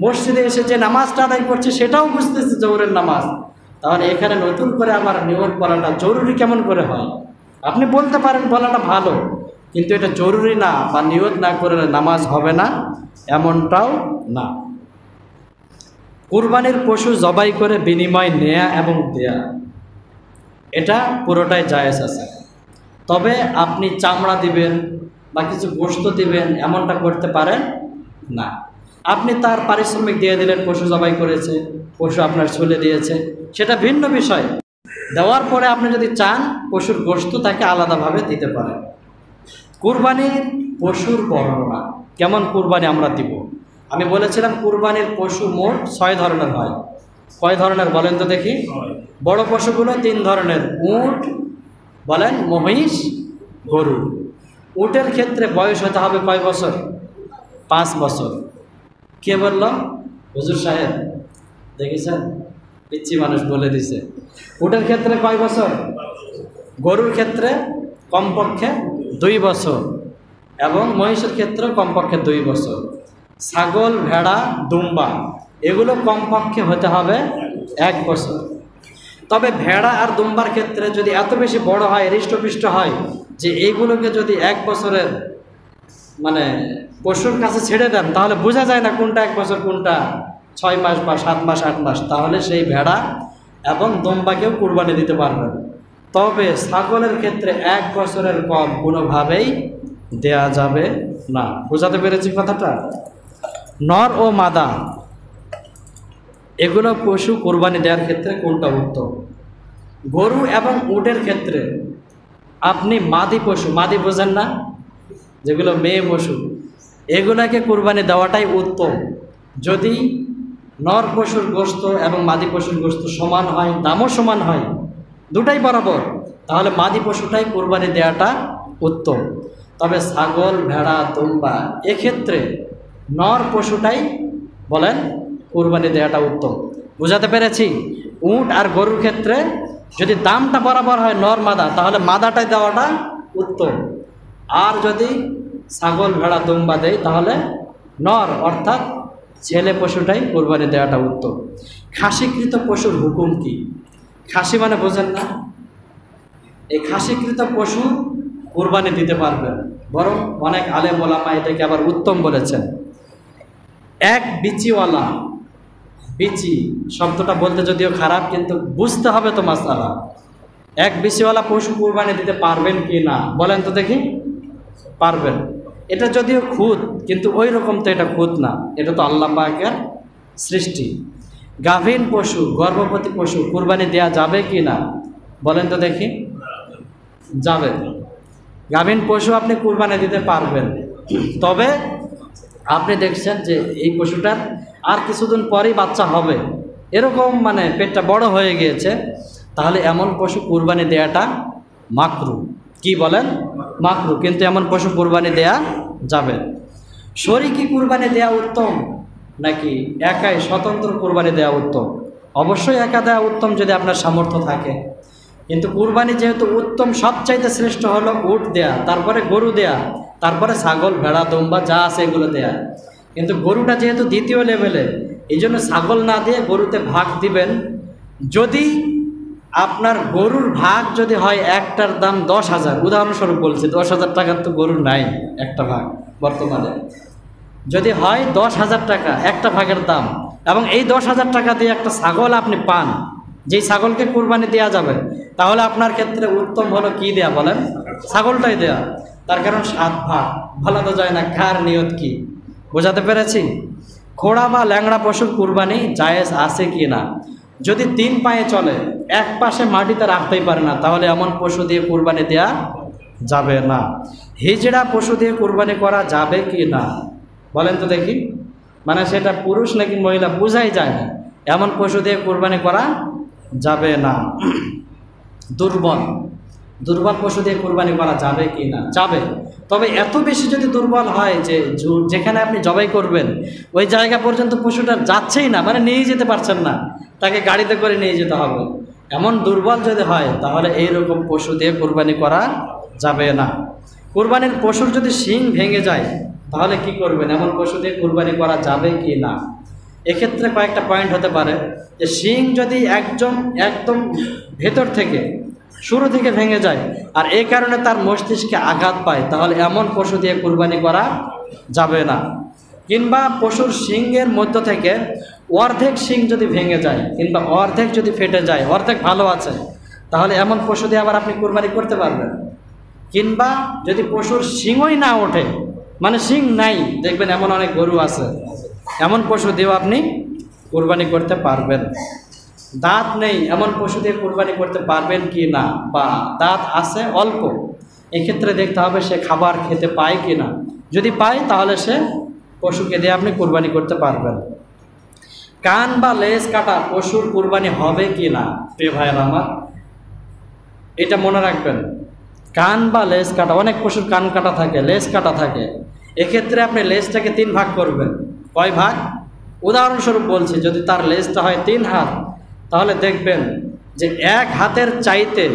মসজিদে এসে যে নামাজটা আদায় করছি সেটাও বুঝতেছি জোহরের নামাজ, তাহলে এখানে নতুন করে আমার নিয়ত বলাটা জরুরি কেমন করে হয়? আপনি বলতে পারেন বলাটা ভালো, কিন্তু এটা জরুরি না, বা নিয়ত না করলে নামাজ হবে না, এমনটাও না। কুরবানির পশু জবাই করে বিনিময় নেয়া এবং দেয়া, এটা পুরোটাই জায়েজ আছে। তবে আপনি চামড়া দিবেন বা কিছু গোশত দিবেন এমনটা করতে পারেন না। আপনি তার পারিশ্রমিক দিয়ে দিলেন, পশু জবাই করেছে, পশু আপনার ছুলে দিয়েছে, সেটা ভিন্ন বিষয়। দেওয়ার পরে আপনি যদি চান পশুর গোশত তাকে আলাদাভাবে দিতে পারেন। কুরবানির পশুর বর্ণনা, কেমন কুরবানি আমরা দিব। আমি বলেছিলাম কুরবানির পশু মোট 6 ধরনের হয়। কয় ধরনের বলেন তো দেখি? বড় পশুগুলো 3 ধরনের, উট বলেন, মহিষ, গরু। উটের ক্ষেত্রে বয়স হতে হবে কয় বছর? 5 বছর। কে বলল? হুজুর সাহেব, দেখেছেন? পিচ্ছি মানুষ বলে দিছে। উটের ক্ষেত্রে কয় বছর? গরুর ক্ষেত্রে কমপক্ষে 2 বছর এবং মহিষের ক্ষেত্রে কমপক্ষে 2 বছর। ছাগল, ভেড়া, দুম্বা এগুলো কমপক্ষে হতে হবে 1 বছর। তবে ভেড়া আর দুম্বার ক্ষেত্রে যদি এত বেশি বড় হয়, হৃষ্টপুষ্ট হয়, যে এইগুলোকে যদি 1 বছরের মানে পশুর কাছে ছেড়ে দেন, তাহলে বোঝা যায় না কোনটা 1 বছর, কোনটা 6 মাস বা 7 মাস 8 মাস, তাহলে সেই ভেড়া এবং দুম্বাকেও কুরবানি দিতে পারবেন। তবে ছাগলের ক্ষেত্রে 1 বছরের কম কোনোভাবেই দেয়া যাবে না। বোঝাতে পেরেছি কথাটা? নর ও মাদা এগুলো পশু কুরবানি দেওয়ার ক্ষেত্রে কোনটা উত্তম? গরু এবং উটের ক্ষেত্রে আপনি মাদি পশু, মাদি বোঝেন না, যেগুলো মেয়ে পশু, এগুলাকে কুরবানি দেওয়াটাই উত্তম। যদি নর পশুর গোশত এবং মাদি পশুর গোশত সমান হয়, দামও সমান হয়, দুটাই বরাবর, তাহলে মাদি পশুটাই কুরবানি দেওয়াটা উত্তম। তবে ছাগল, ভেড়া, দুম্বা এক্ষেত্রে নর পশুটাই বলেন কুরবানি দেওয়াটা উত্তম। বুঝাতে পেরেছি? উট আর গরুর ক্ষেত্রে যদি দামটা বরাবর হয় নর মাদা, তাহলে মাদাটাই দেওয়াটা উত্তম। আর যদি ছাগল, ভেড়া, দুম্বা দেয়, তাহলে নর অর্থাৎ ছেলে পশুটাই কুরবানি দেওয়াটা উত্তম। খাসিকৃত পশুর হুকুম কি? খাসি মানে বোঝেন না? এই খাসিকৃত পশু কুরবানি দিতে পারবেন, বরং অনেক আলেম ওলামা এটাকে আবার উত্তম বলেছেন। এক বিচিওয়ালা, বিচি শব্দটা বলতে যদিও খারাপ, কিন্তু বুঝতে হবে তো মাসআলা। এক বিচিওয়ালা পশু কুরবানি দিতে পারবেন কি না বলেন তো দেখি? পারবেন। এটা যদিও খুদ, কিন্তু ওই রকম তো এটা খুদ না, এটা তো আল্লাহ পাকের সৃষ্টি। গাভীন পশু, গর্ভবতী পশু কুরবানি দেয়া যাবে কি না বলেন তো দেখি? যাবে। গাভীন পশু আপনি কুরবানি দিতে পারবেন। তবে আপনি দেখছেন যে এই পশুটার আর কিছুদিন পরেই বাচ্চা হবে, এরকম মানে পেটটা বড় হয়ে গিয়েছে, তাহলে এমন পশু কুরবানি দেয়াটা মাকরু। কি বলেন? মাকরু। কিন্তু এমন পশু কুরবানি দেয়া যাবে। শরীকি কুরবানি দেয়া উত্তম নাকি একাই স্বতন্ত্র কুরবানি দেওয়া উত্তম? অবশ্যই একা দেওয়া উত্তম যদি আপনার সামর্থ্য থাকে। কিন্তু কুরবানি যেহেতু উত্তম, সবচাইতে শ্রেষ্ঠ হলো উট দেয়া, তারপরে গরু দেয়া, তারপরে ছাগল, ভেড়া, দুম্বা যা আছে এগুলো দেয়া। কিন্তু গরুটা যেহেতু দ্বিতীয় লেভেলে, এই জন্য ছাগল না দিয়ে গরুতে ভাগ দিবেন। যদি আপনার গরুর ভাগ যদি হয় একটার দাম 10,000, উদাহরণস্বরূপ বলছি, 10,000 টাকার তো গরুর নাই একটা ভাগ বর্তমানে, যদি হয় 10,000 টাকা একটা ভাগের দাম, এবং এই 10,000 টাকা দিয়ে একটা ছাগল আপনি পান, যেই ছাগলকে কুরবানি দেওয়া যাবে, তাহলে আপনার ক্ষেত্রে উত্তম হলো কি দেয়া বলেন? ছাগলটাই দেয়া। তার কারণ 7 ভাগ বলা তো যায় না, কার নিয়ত কি। বোঝাতে পেরেছি? ঘোড়া বা ল্যাংড়া পশুর কুরবানি জায়েজ আছে কি না? যদি 3 পায়ে চলে, এক পাশে মাটিতে রাখতেই পারে না, তাহলে এমন পশু দিয়ে কুরবানি দেয়া যাবে না। হিজড়া পশু দিয়ে কুরবানি করা যাবে কি না বলেন তো দেখি? মানে সেটা পুরুষ নাকি মহিলা বোঝাই যায় না, এমন পশু দিয়ে কুরবানি করা যাবে না। দুর্বল পশু দিয়ে কুরবানি করা যাবে কি না? যাবে। তবে এত বেশি যদি দুর্বল হয় যে যেখানে আপনি জবাই করবেন ওই জায়গা পর্যন্ত পশুটা যাচ্ছেই না, মানে নিয়ে যেতে পারছেন না, তাকে গাড়িতে করে নিয়ে যেতে হবে, এমন দুর্বল যদি হয়, তাহলে এইরকম পশু দিয়ে কুরবানি করা যাবে না। কুরবানির পশুর যদি শিং ভেঙে যায়, তাহলে কি করবেন? এমন পশু দিয়ে কুরবানি করা যাবে কি না? এক্ষেত্রে কয়েকটা পয়েন্ট হতে পারে, যে শিং যদি একদম ভেতর থেকে শুরু থেকে ভেঙে যায় আর এই কারণে তার মস্তিষ্কে আঘাত পায়, তাহলে এমন পশু দিয়ে কুরবানি করা যাবে না। কিংবা পশুর শিংয়ের মধ্য থেকে অর্ধেক শিং যদি ভেঙে যায়, কিংবা অর্ধেক যদি ফেটে যায়, অর্ধেক ভালো আছে, তাহলে এমন পশু দিয়ে আবার আপনি কুরবানি করতে পারবেন। কিংবা যদি পশুর শিংই না ওঠে, মানে শিং নাই, দেখবেন এমন অনেক গরু আছে, এমন পশু দিয়েও আপনি কুরবানি করতে পারবেন। দাঁত নেই এমন পশু দিয়ে কুরবানি করতে পারবেন কি না, বা দাঁত আছে অল্প, এক্ষেত্রে দেখতে হবে সে খাবার খেতে পায় কি না। যদি পায়, তাহলে সে পশুকে দিয়ে আপনি কুরবানি করতে পারবেন। কান বা লেজ কাটা পশুর কুরবানি হবে কি না? প্রিয় ভাইয়েরা আমার, এটা মনে রাখবেন। কান বা লেজ কাটা, অনেক পশুর কান কাটা থাকে, লেজ কাটা থাকে। এক্ষেত্রে আপনি লেজটাকে 3 ভাগ করবেন। কয় ভাগ? উদাহরণস্বরূপ বলছি, যদি তার লেজটা হয় 3 হাত, তাহলে দেখবেন যে 1 হাতের চাইতে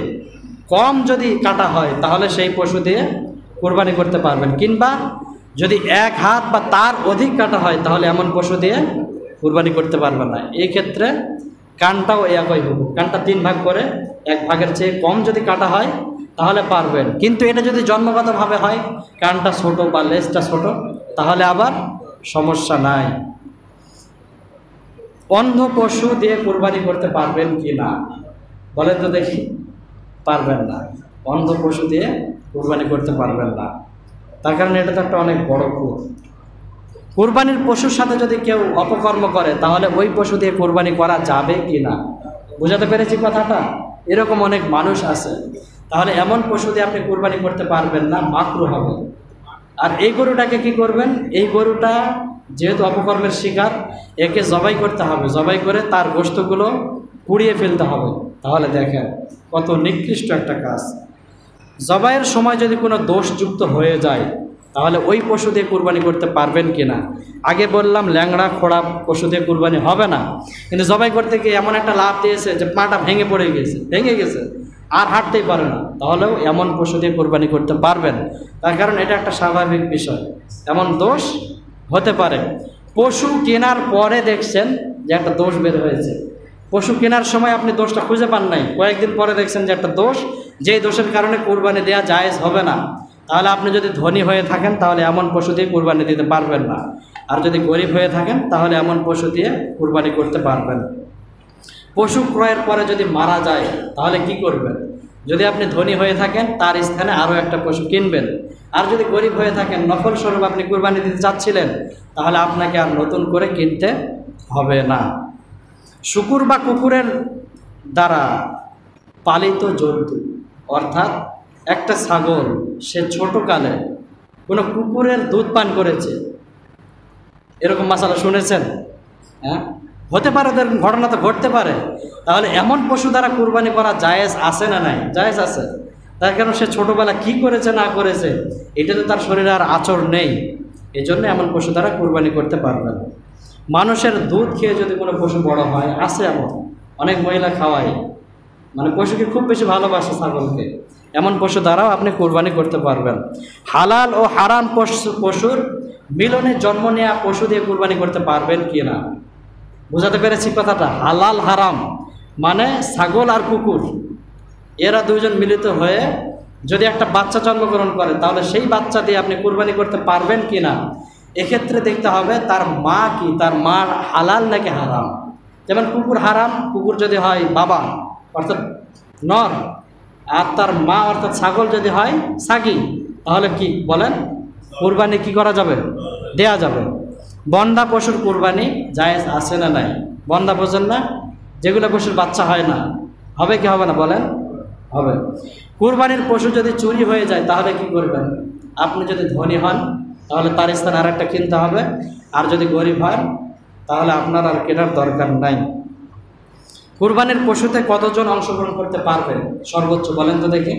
কম যদি কাটা হয় তাহলে সেই পশু দিয়ে কুরবানি করতে পারবেন। কিংবা যদি 1 হাত বা তার অধিক কাটা হয় তাহলে এমন পশু দিয়ে কুরবানি করতে পারবেন না। এই ক্ষেত্রে কানটাও একই হবে। কানটা 3 ভাগ করে 1 ভাগের চেয়ে কম যদি কাটা হয় তাহলে পারবেন। কিন্তু এটা যদি জন্মগতভাবে হয়, কানটা ছোট বা লেজটা ছোট, তাহলে আবার সমস্যা নাই। অন্ধ পশু দিয়ে কুরবানি করতে পারবেন কি না বলেন তো দেখি? পারবেন না। অন্ধ পশু দিয়ে কুরবানি করতে পারবেন না। তার কারণ এটা তো একটা অনেক বড় ভুল। কুরবানির পশুর সাথে যদি কেউ অপকর্ম করে তাহলে ওই পশু দিয়ে কুরবানি করা যাবে কি না? বুঝাতে পেরেছি কথাটা? এরকম অনেক মানুষ আছে। তাহলে এমন পশু দিয়ে আপনি কুরবানি করতে পারবেন না, মাকরুহ হবে। আর এই গরুটাকে কি করবেন? এই গরুটা যেহেতু অপকর্মের শিকার, একে জবাই করতে হবে। জবাই করে তার গোশতগুলো পুড়িয়ে ফেলতে হবে। তাহলে দেখেন কত নিকৃষ্ট একটা কাজ। জবাইয়ের সময় যদি কোনো দোষযুক্ত হয়ে যায় তাহলে ওই পশু দিয়ে কুরবানি করতে পারবেন কি না? আগে বললাম ল্যাংড়া খোড়া পশু দিয়ে কুরবানি হবে না, কিন্তু জবাই করতে গিয়ে এমন একটা লাভ দিয়েছে যে পাটা ভেঙে গেছে, আর হাঁটতেই পারে না, তাহলেও এমন পশু দিয়ে কুরবানি করতে পারবেন। তার কারণ এটা একটা স্বাভাবিক বিষয়, এমন দোষ হতে পারে। পশু কেনার পরে দেখছেন যে একটা দোষ বের হয়েছে। পশু কেনার সময় আপনি দোষটা খুঁজে পান নাই, কয়েকদিন পরে দেখছেন যে একটা দোষ, যেই দোষের কারণে কুরবানি দেওয়া জায়েজ হবে না। তাহলে আপনি যদি ধনী হয়ে থাকেন তাহলে এমন পশু দিয়ে কুরবানি দিতে পারবেন না। আর যদি গরিব হয়ে থাকেন তাহলে এমন পশু দিয়ে কুরবানি করতে পারবেন। পশু ক্রয়ের পরে যদি মারা যায় তাহলে কি করবেন? যদি আপনি ধনী হয়ে থাকেন তার স্থানে আরও একটা পশু কিনবেন। আর যদি গরিব হয়ে থাকেন, নফল স্বরূপ আপনি কুরবানি দিতে চাচ্ছিলেন, তাহলে আপনাকে আর নতুন করে কিনতে হবে না। শূকর বা কুকুরের দ্বারা পালিত জন্তু, অর্থাৎ একটা ছাগল সে ছোটকালে কোনো কুকুরের দুধ পান করেছে, এরকম মাসালা শুনেছেন? হ্যাঁ, হতে পারে, ঘটনা তো ঘটতে পারে। তাহলে এমন পশু দ্বারা কুরবানি করা জায়েজ আছে না নাই? জায়েজ আছে। তার কারণ সে ছোটবেলা কি করেছে না করেছে এটা তো তার শরীরে আর আচর নেই, এই জন্য এমন পশু দ্বারা কুরবানি করতে পারবে না। মানুষের দুধ খেয়ে যদি কোনো পশু বড় হয়, আছে এমন অনেক মহিলা খাওয়ায়, মানে পশুকে খুব বেশি ভালোবাসে ছাগলকে, এমন পশু দ্বারাও আপনি কুরবানি করতে পারবেন। হালাল ও হারাম পশুর মিলনে জন্ম নেওয়া পশু দিয়ে কুরবানি করতে পারবেন কি না? বুঝাতে পেরেছি কথাটা? হালাল হারাম মানে ছাগল আর কুকুর, এরা দুইজন মিলিত হয়ে যদি একটা বাচ্চা জন্মগ্রহণ করে তাহলে সেই বাচ্চা দিয়ে আপনি কুরবানি করতে পারবেন কি না? এক্ষেত্রে দেখতে হবে তার মা কি, তার মা হালাল নাকি হারাম। যেমন কুকুর হারাম, কুকুর যদি হয় বাবা অর্থাৎ নর, আর তার মা অর্থাৎ ছাগল যদি হয় সাগি, তাহলে কি বলেন? কুরবানি কি করা যাবে? দেয়া যাবে। বন্ধা পশুর কুরবানি জায়েজ আছে না নাই? বন্ধা বোঝেন না? যেগুলো পশুর বাচ্চা হয় না, হবে কি হবে না বলেন? হবে। কুরবানির পশু যদি চুরি হয়ে যায় তাহলে কি করবেন? আপনি যদি ধনী হন তাহলে তার স্থানে আর একটা কিনতে হবে, আর যদি গরিব হন তাহলে আপনার আর কেনার দরকার নাই। কুরবানির পশুতে কতজন অংশগ্রহণ করতে পারবেন সর্বোচ্চ বলেন তো দেখি?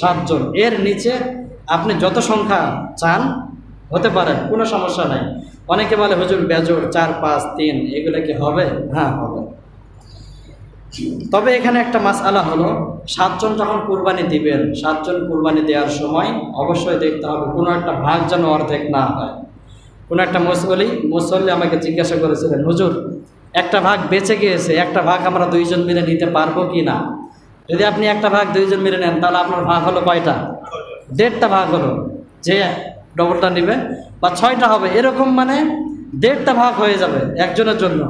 7 জন। এর নিচে আপনি যত সংখ্যা চান হতে পারেন, কোনো সমস্যা নাই। অনেকে বলে হুজুর বেজোড় 4, 5, 3 এগুলো কি হবে? হ্যাঁ হবে। তবে এখানে একটা মাসআলা হলো, 7 জন যখন কুরবানি দিবেন, 7 জন কুরবানি দেওয়ার সময় অবশ্যই দেখতে হবে কোনো একটা ভাগ যেন অর্ধেক না হয়। কোনো একটা মুসল্লি আমাকে জিজ্ঞাসা করেছিলেন, হুজুর একটা ভাগ বেঁচে গিয়েছে, একটা ভাগ আমরা 2 জন মিলে নিতে পারবো কি না? যদি আপনি একটা ভাগ 2 জন মিলে নেন তাহলে আপনার ভাগ হলো কয়টা? 1.5টা ভাগ হলো। যে ডবলটা নেবে বা 6টা হবে, এরকম মানে 1.5টা ভাগ হয়ে যাবে একজনের জন্য।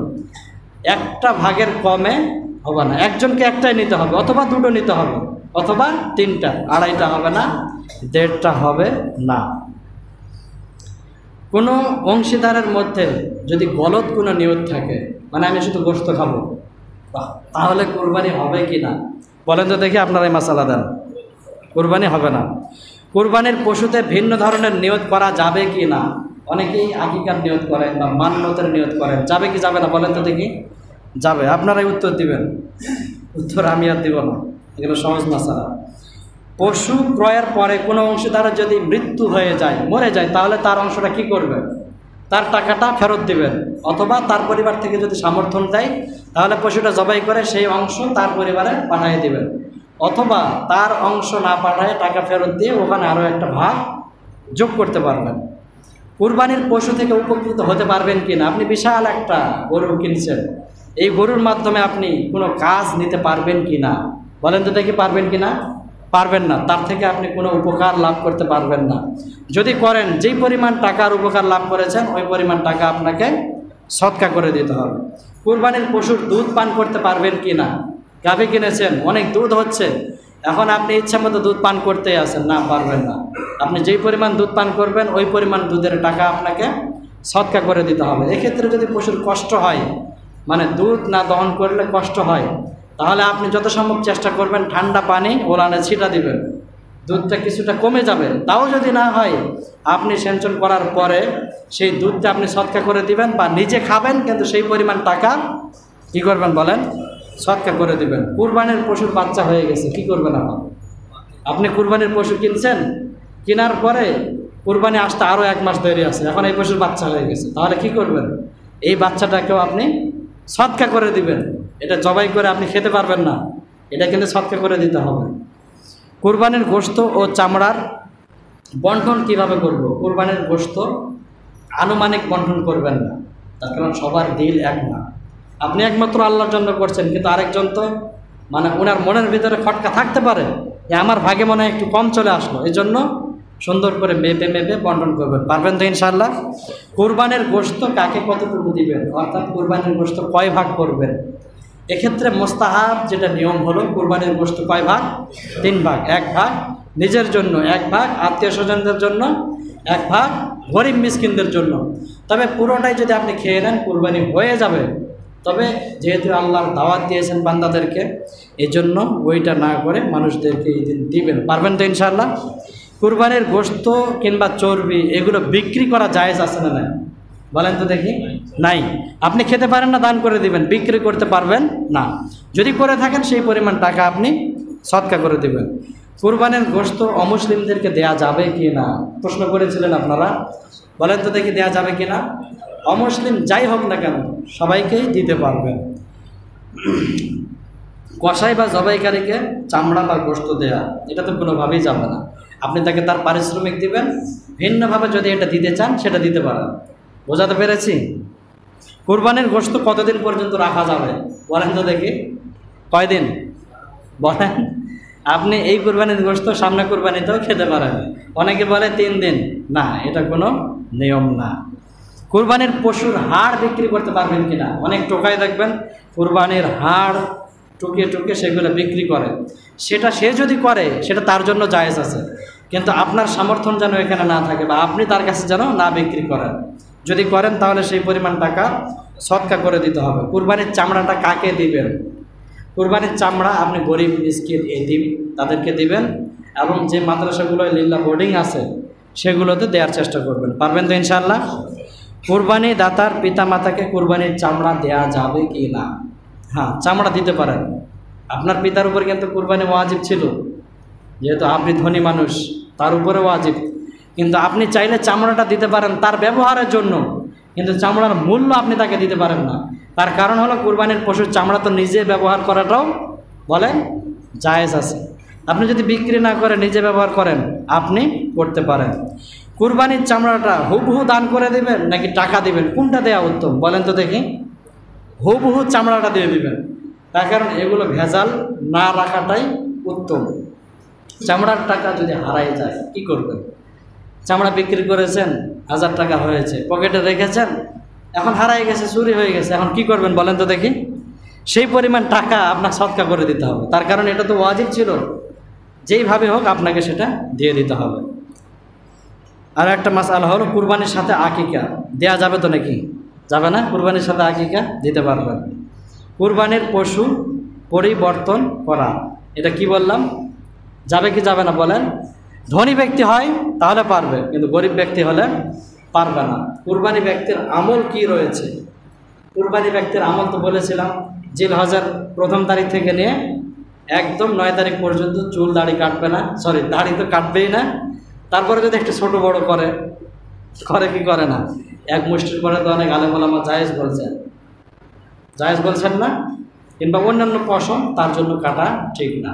একটা ভাগের কমে হবে না, একজনকে একটাই নিতে হবে, অথবা 2টো নিতে হবে, অথবা 3টা, 2.5টা হবে না, 1.5টা হবে না। কোনো অংশীদারের মধ্যে যদি গলত কোনো নিয়ত থাকে, মানে আমি শুধু গোশত খাবো, তাহলে কুরবানি হবে কি না বলেন তো দেখি? আপনারা এই মাসালা দেন। কুরবানি হবে না। কুরবানির পশুতে ভিন্ন ধরনের নিয়ত করা যাবে কি না? অনেকেই আকিকার নিয়ত করেন বা মান্যতের নিয়ত করেন, যাবে কি যাবে না বলেন তো দেখি? যাবে। আপনারাই উত্তর দিবেন, উত্তর আমি আর দিব না, এগুলো সহজ মাসালা। পশু ক্রয়ের পরে কোনো অংশীদারের যদি মৃত্যু হয়ে যায়, মরে যায়, তাহলে তার অংশটা কি করবেন? তার টাকাটা ফেরত দিবেন, অথবা তার পরিবার থেকে যদি সামর্থ্য দেয় তাহলে পশুটা জবাই করে সেই অংশ তার পরিবারে পাঠিয়ে দিবেন, অথবা তার অংশ না পাঠায় টাকা ফেরত দিয়ে ওখানে আরও একটা ভাগ যোগ করতে পারবেন। কুরবানির পশু থেকে উপকৃত হতে পারবেন কি না? আপনি বিশাল একটা গরু কিনছেন, এই গরুর মাধ্যমে আপনি কোনো কাজ নিতে পারবেন কি না বলেন তো দেখি? পারবেন কি না? পারবেন না। তার থেকে আপনি কোনো উপকার লাভ করতে পারবেন না। যদি করেন, যেই পরিমাণ টাকার উপকার লাভ করেছেন ওই পরিমাণ টাকা আপনাকে সদকা করে দিতে হবে। কুরবানির পশুর দুধ পান করতে পারবেন কি না? গাভী কিনেছেন, অনেক দুধ হচ্ছে, এখন আপনি ইচ্ছা মতো দুধ পান করতে আসেন, না, পারবেন না। আপনি যেই পরিমাণ দুধ পান করবেন ওই পরিমাণ দুধের টাকা আপনাকে সদকা করে দিতে হবে। এক্ষেত্রে যদি পশুর কষ্ট হয়, মানে দুধ না দহন করলে কষ্ট হয়, তাহলে আপনি যত সম্ভব চেষ্টা করবেন ঠান্ডা পানি ওলানে ছিটা দিবেন, দুধটা কিছুটা কমে যাবে। তাও যদি না হয়, আপনি সেঞ্চন করার পরে সেই দুধটা আপনি সদকা করে দিবেন, বা নিজে খাবেন, কিন্তু সেই পরিমাণ টাকা কী করবেন বলেন? সদকা করে দিবেন। কুরবানির পশুর বাচ্চা হয়ে গেছে, কি করবেন? আপনি কুরবানির পশু কিনছেন, কেনার পরে কুরবানি আসতে আরও 1 মাস দেরি আছে, এখন এই পশুর বাচ্চা হয়ে গেছে, তাহলে কি করবেন? এই বাচ্চাটাকেও আপনি সদকা করে দিবেন। এটা জবাই করে আপনি খেতে পারবেন না, এটা কিন্তু সদকা করে দিতে হবে। কুরবানির গোশত ও চামড়ার বন্টন কিভাবে করব? কুরবানির গোশত আনুমানিক বন্টন করবেন না, তার কারণ সবার দিল এক না। আপনি একমাত্র আল্লাহর জন্য করছেন, কিন্তু আরেকজন তো মানে ওনার মনের ভিতরে খটকা থাকতে পারে যে আমার ভাগে মনে হয় একটু কম চলে আসলো, এই জন্য সুন্দর করে মেপে মেপে বন্টন করবেন। পারবেন তো ইনশাআল্লাহ? কুরবানির গোশত কাকে কতটুকু দিবেন, অর্থাৎ কুরবানির গোশত কয় ভাগ করবেন? এক্ষেত্রে মোস্তাহাব যেটা নিয়ম হলো, কুরবানির গোশত কয় ভাগ? 3 ভাগ। 1 ভাগ নিজের জন্য, 1 ভাগ আত্মীয় স্বজনদের জন্য, 1 ভাগ গরিব মিসকিনদের জন্য। তবে পুরোটাই যদি আপনি খেয়ে নেন কুরবানি হয়ে যাবে, তবে যেহেতু আল্লাহর দাওয়াত দিয়েছেন বান্দাদেরকে, এই জন্য ওইটা না করে মানুষদেরকে এই দিন দিবেন। পারবেন তো ইনশাআল্লাহ? কুরবানির গোশত কিংবা চর্বি এগুলো বিক্রি করা জায়েজ আছে না নাই বলেন তো দেখি? নাই। আপনি খেতে পারেন না, দান করে দিবেন, বিক্রি করতে পারবেন না। যদি করে থাকেন সেই পরিমাণ টাকা আপনি সদকা করে দিবেন। কুরবানির গোশত অমুসলিমদেরকে দেয়া যাবে কি না প্রশ্ন করেছিলেন আপনারা, বলেন তো দেখি দেয়া যাবে কি না? অমুসলিম যাই হোক না কেন সবাইকেই দিতে পারবেন। কসাই বা জবাইকারীকে চামড়া বা গোশত দেয়া, এটা তো কোনোভাবেই যাবে না। আপনি তাকে তার পারিশ্রমিক দিবেন, ভিন্নভাবে যদি এটা দিতে চান সেটা দিতে পারেন। বোঝাতে পেরেছি? কুরবানির গোশত কতদিন পর্যন্ত রাখা যাবে বলেন তো দেখি? কয়দিন বলেন? আপনি এই কুরবানির গোশত সামনে কুরবানিতেও খেতে পারেন। অনেকে বলে 3 দিন, না, এটা কোনো নিয়ম না। কুরবানির পশুর হাড় বিক্রি করতে পারবেন কিনা? অনেক টোকায় দেখবেন কুরবানির হাড় টুকিয়ে টুকিয়ে সেগুলো বিক্রি করে, সেটা সে যদি করে সেটা তার জন্য জায়েজ আছে, কিন্তু আপনার সামর্থ্য যেন এখানে না থাকে, বা আপনি তার কাছে যেন না বিক্রি করেন। যদি করেন তাহলে সেই পরিমাণ টাকা সদকা করে দিতে হবে। কুরবানির চামড়াটা কাকে দিবেন? কুরবানির চামড়া আপনি গরিব মিসকিন এতিম তাদেরকে দিবেন, এবং যে মাদ্রাসাগুলোয় লিল্লাহ বোর্ডিং আছে সেগুলোতে দেওয়ার চেষ্টা করবেন। পারবেন তো ইনশাআল্লাহ? কুরবানি দাতার পিতা মাতাকে কুরবানির চামড়া দেয়া যাবে কি না? হ্যাঁ, চামড়া দিতে পারেন। আপনার পিতার উপর কিন্তু কুরবানি ওয়াজিব ছিল, যেহেতু আপনি ধনী মানুষ, তার উপরে ওয়াজিব, কিন্তু আপনি চাইলে চামড়াটা দিতে পারেন তার ব্যবহারের জন্য, কিন্তু চামড়ার মূল্য আপনি তাকে দিতে পারেন না। তার কারণ হলো কুরবানির পশুর চামড়া তো নিজে ব্যবহার করাটাও বলেন জায়েজ আছে। আপনি যদি বিক্রি না করে নিজে ব্যবহার করেন আপনি করতে পারেন। কুরবানির চামড়াটা হুবহু দান করে দেবেন নাকি টাকা দিবেন, কোনটা দেওয়া উত্তম বলেন তো দেখি? হুবহু চামড়াটা দিয়ে দিবেন, তার কারণ এগুলো ভেজাল না রাখাটাই উত্তম। চামড়ার টাকা যদি হারাই যায় কি করবেন? চামড়া বিক্রি করেছেন, 1000 টাকা হয়েছে, পকেটে রেখেছেন, এখন হারাই গেছে, চুরি হয়ে গেছে, এখন কি করবেন বলেন তো দেখি? সেই পরিমাণ টাকা আপনাকে সদকা করে দিতে হবে, তার কারণ এটা তো ওয়াজিব ছিল, যেইভাবে হোক আপনাকে সেটা দিয়ে দিতে হবে। আর একটা মাসআলা হলো কুরবানির সাথে আকিকা দেয়া যাবে তো নাকি? যাবে না? কুরবানির সাথে আকিকা দিতে পারবেন। কুরবানির পশু পরিবর্তন করা, এটা কি বললাম? যাবে কি যাবে না বলেন? ধনী ব্যক্তি হয় তাহলে পারবে, কিন্তু গরিব ব্যক্তি হলে পারবে না। কুরবানি ব্যক্তির আমল কি রয়েছে? কুরবানি ব্যক্তির আমল তো বলেছিলাম, জিলহজের 1ম তারিখ থেকে নিয়ে একদম 9 তারিখ পর্যন্ত চুল দাড়ি কাটবে না, সরি দাড়ি তো কাটবেই না। তারপরে যদি একটু ছোট বড় করে কি করে না, এক মুষ্টির পরে তো অনেক আলেম ওলামা জায়েজ বলছেন না, কিংবা অন্যান্য পশম তার জন্য কাটা ঠিক না।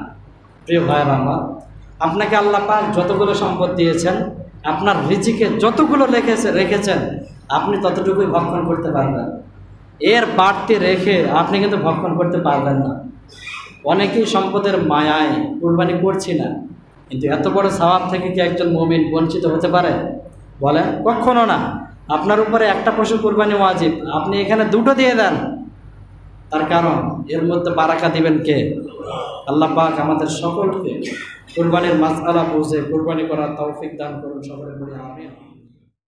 প্রিয় ভাইয়েরা আমার, আপনাকে আল্লাহ পাক যতগুলো সম্পদ দিয়েছেন, আপনার রিজিকে যতগুলো রেখেছেন আপনি ততটুকুই ভক্ষণ করতে পারবেন। এর বাড়তি রেখে আপনি কিন্তু ভক্ষণ করতে পারবেন না। অনেকেই সম্পদের মায়ায় কুরবানি করছি না, কিন্তু এত বড় সওয়াব থেকে কি একজন মুমিন বঞ্চিত হতে পারে? বলেন, কখনো না। আপনার উপরে একটা পশু কুরবানি ওয়াজিব, আপনি এখানে 2টো দিয়ে দেন, তার কারণ এর মধ্যে বারাকা দিবেন কে? আল্লাহ পাক আমাদের সকলকে কুরবানির মাসআলা বুঝে কুরবানি করার তৌফিক দান করুন। সকলে বলি আমিন।